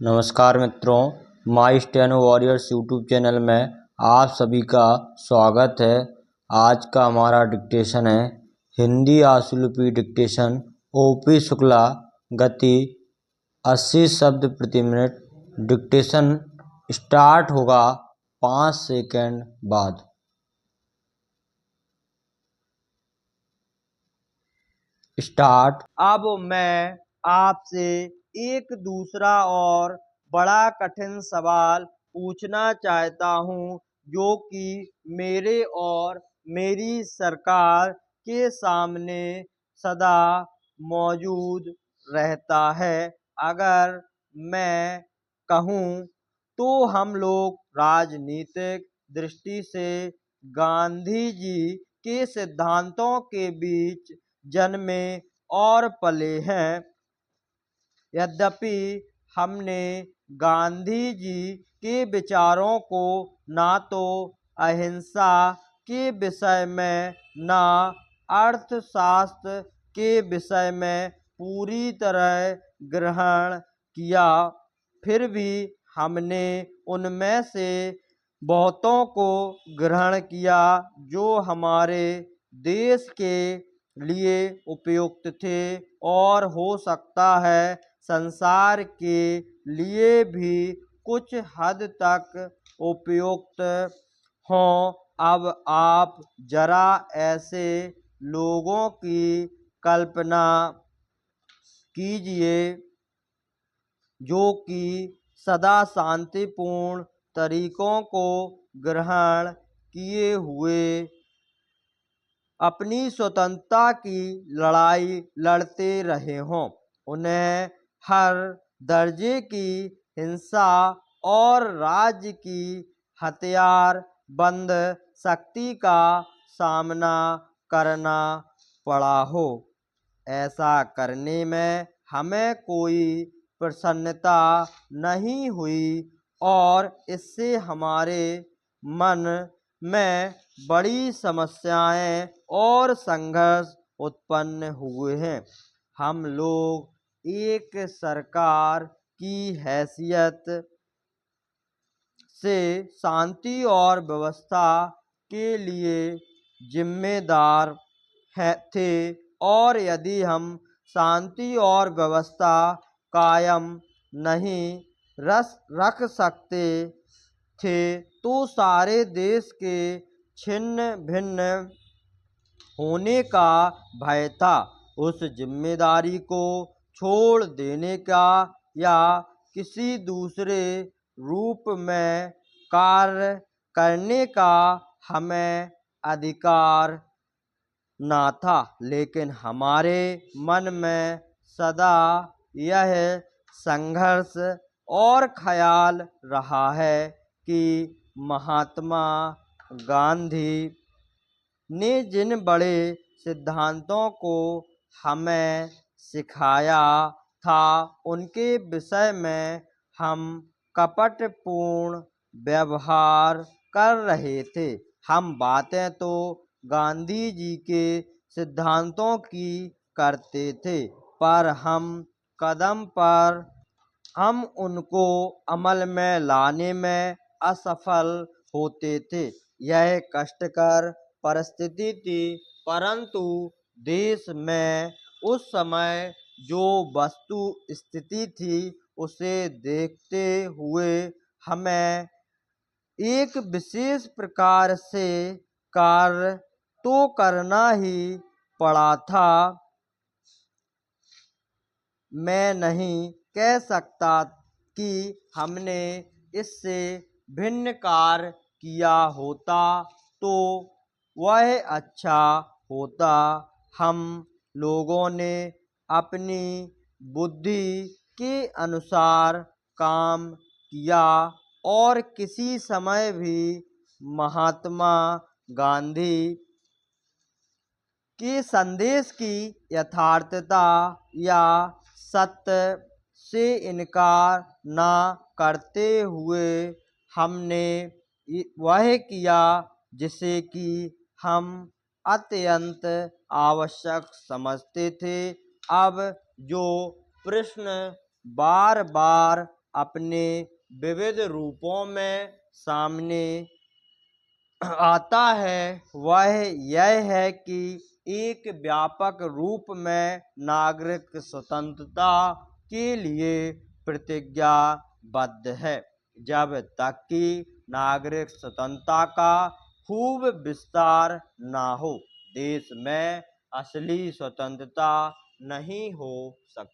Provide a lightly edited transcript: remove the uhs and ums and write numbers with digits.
नमस्कार मित्रों, माई steno warriors YouTube channel में आप सभी का स्वागत है। आज का हमारा डिक्टेशन है हिंदी आशुलिपि डिक्टेशन ओपी शुक्ला, गति 80 शब्द प्रति मिनट। डिक्टेशन स्टार्ट होगा 5 सेकंड बाद। स्टार्ट। अब मैं आपसे एक दूसरा और बड़ा कठिन सवाल पूछना चाहता हूँ, जो कि मेरे और मेरी सरकार के सामने सदा मौजूद रहता है। अगर मैं कहूँ तो हम लोग राजनीतिक दृष्टि से गांधी जी के सिद्धांतों के बीच जन्मे और पले हैं। यद्यपि हमने गांधी जी के विचारों को ना तो अहिंसा के विषय में ना अर्थशास्त्र के विषय में पूरी तरह ग्रहण किया, फिर भी हमने उनमें से बहुतों को ग्रहण किया जो हमारे देश के लिए उपयुक्त थे और हो सकता है संसार के लिए भी कुछ हद तक उपयुक्त हों। अब आप जरा ऐसे लोगों की कल्पना कीजिए जो कि सदा शांतिपूर्ण तरीकों को ग्रहण किए हुए अपनी स्वतंत्रता की लड़ाई लड़ते रहे हों। उन्हें हर दर्जे की हिंसा और राज्य की हथियार बंद शक्ति का सामना करना पड़ा हो। ऐसा करने में हमें कोई प्रसन्नता नहीं हुई और इससे हमारे मन में बड़ी समस्याएं और संघर्ष उत्पन्न हुए हैं। हम लोग एक सरकार की हैसियत से शांति और व्यवस्था के लिए जिम्मेदार थे, और यदि हम शांति और व्यवस्था कायम नहीं रख सकते थे तो सारे देश के छिन्न भिन्न होने का भय था। उस जिम्मेदारी को छोड़ देने का या किसी दूसरे रूप में कार्य करने का हमें अधिकार ना था, लेकिन हमारे मन में सदा यह संघर्ष और ख्याल रहा है कि महात्मा गांधी ने जिन बड़े सिद्धांतों को हमें सिखाया था उनके विषय में हम कपटपूर्ण व्यवहार कर रहे थे। हम बातें तो गांधी जी के सिद्धांतों की करते थे, पर कदम पर हम उनको अमल में लाने में असफल होते थे। यह कष्टकर परिस्थिति थी, परंतु देश में उस समय जो वस्तु स्थिति थी उसे देखते हुए हमें एक विशेष प्रकार से कार्य तो करना ही पड़ा था। मैं नहीं कह सकता कि हमने इससे भिन्न कार्य किया होता तो वह अच्छा होता। हम लोगों ने अपनी बुद्धि के अनुसार काम किया और किसी समय भी महात्मा गांधी के संदेश की यथार्थता या सत्य से इनकार न करते हुए हमने वह किया जिसे कि हम अत्यंत आवश्यक समझते थे। अब जो प्रश्न बार बार अपने विविध रूपों में सामने आता है वह यह है कि एक व्यापक रूप में नागरिक स्वतंत्रता के लिए प्रतिज्ञाबद्ध है। जब तक कि नागरिक स्वतंत्रता का खूब विस्तार ना हो, देश में असली स्वतंत्रता नहीं हो सकती।